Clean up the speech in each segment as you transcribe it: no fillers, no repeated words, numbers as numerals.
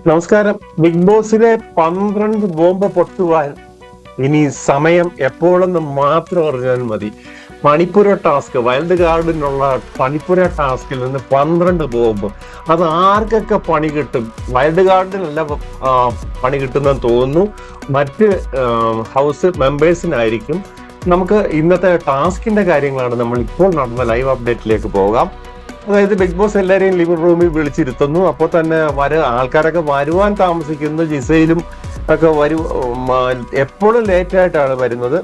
നമസ്കാരം. Big ബോസിലെ 12 bomb പൊട്ടുവാൻ ഇനി സമയം എപ്പോഴെന്ന് മാത്രം അറിഞ്ഞാൽ മതി. മണിപ്പുര ടാസ്ക്, വൈൽഡ് കാർഡിനുള്ള മണിപ്പുര ടാസ്കിൽ നിന്ന് 12 ബോംബ്. അത് ആർക്കൊക്കെ പണി കിട്ടും? വൈൽഡ് കാർഡിനല്ല പണി കിട്ടുന്നെന്ന് തോന്നുന്നു, മറ്റ് ഹൗസ് മെമ്പേഴ്സിനായിരിക്കും. നമുക്ക് ഇന്നത്തെ ടാസ്കിന്റെ കാര്യങ്ങളാണ് നമ്മൾ ഇപ്പോൾ നടന്ന ലൈവ് അപ്ഡേറ്റിലേക്ക് പോകാം. അതായത് ബിഗ് ബോസ് എല്ലാവരെയും ലിവിംഗ് റൂമിൽ വിളിച്ചിരുത്തുന്നു. അപ്പോൾ തന്നെ ആൾക്കാരൊക്കെ വരുവാൻ താമസിക്കുന്നു. ജിസയിലും ഒക്കെ എപ്പോഴും ലേറ്റ് ആയിട്ടാണ് വരുന്നത്.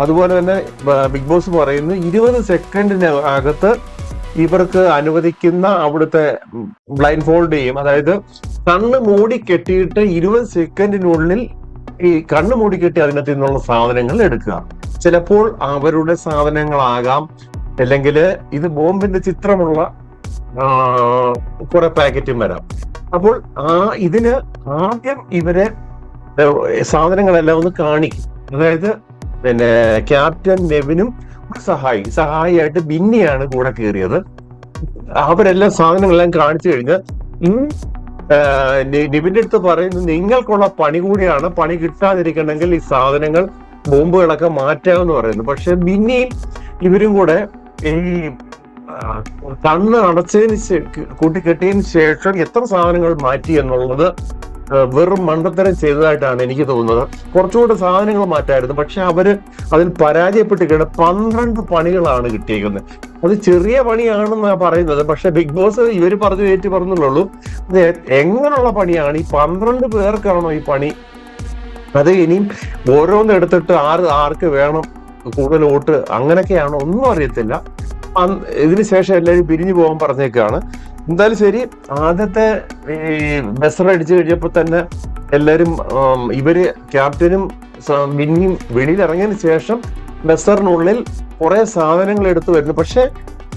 അതുപോലെ തന്നെ ബിഗ് ബോസ് പറയുന്നു 20 സെക്കൻഡിനകത്ത് ഇവർക്ക് അനുവദിക്കുന്ന അവിടുത്തെ ബ്ലൈൻഡ് ഫോൾഡ് ചെയ്യും. അതായത് കണ്ണ് മൂടി കെട്ടിയിട്ട് 20 സെക്കൻഡിനുള്ളിൽ ഈ കണ്ണ് മൂടി കെട്ടി അതിനകത്ത് നിന്നുള്ള സാധനങ്ങൾ എടുക്കുക. ചിലപ്പോൾ അവരുടെ സാധനങ്ങളാകാം, അല്ലെങ്കിൽ ഇത് ബോംബിന്റെ ചിത്രമുള്ള കുറെ പാക്കറ്റും വരാം. അപ്പോൾ ഇതിന് ആദ്യം ഇവരെ സാധനങ്ങളെല്ലാം ഒന്ന് കാണിക്കും. അതായത് പിന്നെ ക്യാപ്റ്റൻ നെവിനും സഹായിയായിട്ട് ബിന്നിയാണ് കൂടെ കയറിയത്. അവരെല്ലാം സാധനങ്ങളെല്ലാം കാണിച്ചു കഴിഞ്ഞ് നെവിന്റെ അടുത്ത് പറയുന്നു, നിങ്ങൾക്കുള്ള പണി കൂടിയാണ്, പണി കിട്ടാതിരിക്കണമെങ്കിൽ ഈ സാധനങ്ങൾ ബോംബുകളൊക്കെ മാറ്റാമെന്ന് പറയുന്നു. പക്ഷെ ബിന്നിയും ഇവരും കൂടെ ഈ കണ്ണ് അടച്ചതിന് കൂട്ടിക്കെട്ടിയതിന് ശേഷം എത്ര സാധനങ്ങൾ മാറ്റി എന്നുള്ളത് വെറും മണ്ടത്തരം ചെയ്തതായിട്ടാണ് എനിക്ക് തോന്നുന്നത്. കുറച്ചുകൂടെ സാധനങ്ങൾ മാറ്റായിരുന്നു, പക്ഷെ അവര് അതിൽ പരാജയപ്പെട്ടിരിക്കുകയാണ്. 12 പണികളാണ് കിട്ടിയിരിക്കുന്നത്. അത് ചെറിയ പണിയാണെന്നാ പറയുന്നത്, പക്ഷെ ബിഗ് ബോസ് ഇവര് പറഞ്ഞുള്ളൂ. എങ്ങനെയുള്ള പണിയാണ്? ഈ 12 പേർക്കാണോ ഈ പണി? അത് ഇനിയും ഓരോന്ന് എടുത്തിട്ട് ആർക്ക് വേണം കൂടുതൽ വോട്ട് അങ്ങനെയൊക്കെയാണോ ഒന്നും അറിയത്തില്ല. ഇതിനുശേഷം എല്ലാവരും പിരിഞ്ഞു പോകാൻ പറഞ്ഞേക്കാണ്. എന്തായാലും ശരി, ആദ്യത്തെ ഈ ബസർ അടിച്ചു കഴിഞ്ഞപ്പോൾ തന്നെ എല്ലാവരും ഇവര് ക്യാപ്റ്റനും ബിന്നിയും വെളിയിൽ ഇറങ്ങിയതിന് ശേഷം ബസറിനുള്ളിൽ കുറെ സാധനങ്ങൾ എടുത്തു വരുന്നു. പക്ഷെ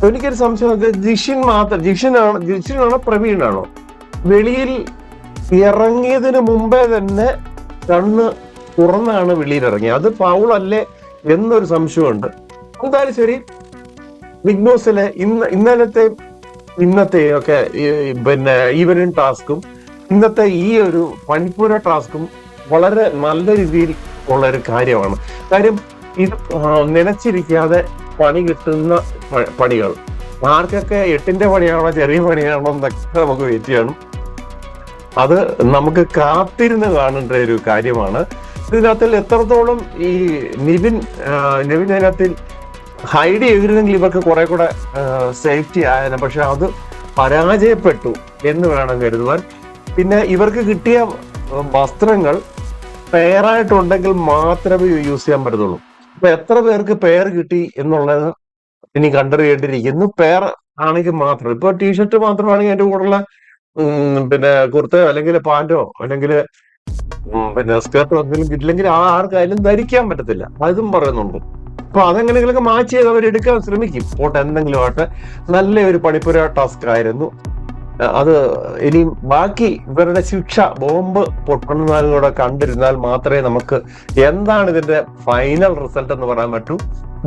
എനിക്കൊരു സംശയം, ജിഷിനാണോ പ്രവീണാണോ വെളിയിൽ ഇറങ്ങിയതിന് മുമ്പേ തന്നെ കണ്ണ് തുറന്നാണ് വെളിയിൽ ഇറങ്ങിയത്? അത് പൗളല്ലേ എന്നൊരു സംശയമുണ്ട്. എന്തായാലും ശരി, ബിഗ് ബോസിലെ ഇന്നത്തെ ഒക്കെ പിന്നെ ഈവനിങ് ടാസ്കും ഇന്നത്തെ ഈ ഒരു മണിപ്പൂര ടാസ്കും വളരെ നല്ല രീതിയിൽ ഉള്ള ഒരു കാര്യമാണ്. കാര്യം ഇത് നനച്ചിരിക്കാതെ പണി കിട്ടുന്ന പണികൾ ആർക്കൊക്കെ 8ന്റെ പണിയാണോ ചെറിയ പണിയാണോ എന്നൊക്കെ നമുക്ക് വെയിറ്റ് ചെയ്യണം. അത് നമുക്ക് കാത്തിരുന്ന് കാണേണ്ട ഒരു കാര്യമാണ്. ഇതിനകത്തിൽ എത്രത്തോളം ഈ നെവിൻ അതിനകത്തിൽ ഹൈഡ് ചെയ്തിരുന്നെങ്കിൽ ഇവർക്ക് കുറെ കൂടെ സേഫ്റ്റി ആയിരുന്നു. പക്ഷെ അത് പരാജയപ്പെട്ടു എന്ന് വേണം കരുതുവാൻ. പിന്നെ ഇവർക്ക് കിട്ടിയ വസ്ത്രങ്ങൾ പെയറായിട്ടുണ്ടെങ്കിൽ മാത്രമേ യൂസ് ചെയ്യാൻ പറ്റത്തുള്ളൂ. അപ്പൊ എത്ര പേർക്ക് പെയർ കിട്ടി എന്നുള്ളത് ഇനി കണ്ടറിയേണ്ടിയിരിക്കുന്നു. പെയർ ആണെങ്കിൽ മാത്രം. ഇപ്പൊ ടീഷർട്ട് മാത്രമാണെങ്കിൽ അതിന്റെ കൂടെയുള്ള പിന്നെ കുർത്തയോ അല്ലെങ്കിൽ പാന്റോ അല്ലെങ്കിൽ പിന്നെ സ്കേർട്ടോ എന്തെങ്കിലും കിട്ടില്ലെങ്കിൽ ആർക്കായാലും ധരിക്കാൻ പറ്റത്തില്ല. അതും പറയുന്നുണ്ട്. അപ്പൊ അതെങ്ങനെയെങ്കിലൊക്കെ മാച്ച് ചെയ്ത് അവരെടുക്കാൻ ശ്രമിക്കും. പോട്ടെ, എന്തെങ്കിലും ആട്ടെ. നല്ല ഒരു പണിപ്പുര ടാസ്ക് ആയിരുന്നു അത്. ഇനി ബാക്കി ഇവരുടെ ശിക്ഷ ബോംബ് പൊട്ടുന്നതും കൂടെ കണ്ടിരുന്നാൽ മാത്രമേ നമുക്ക് എന്താണ് ഇതിന്റെ ഫൈനൽ റിസൾട്ട് എന്ന് പറയാൻ പറ്റൂ.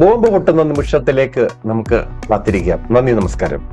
ബോംബ് പൊട്ടുന്ന നിമിഷത്തിലേക്ക് നമുക്ക് കാത്തിരിക്കാം. നന്ദി, നമസ്കാരം.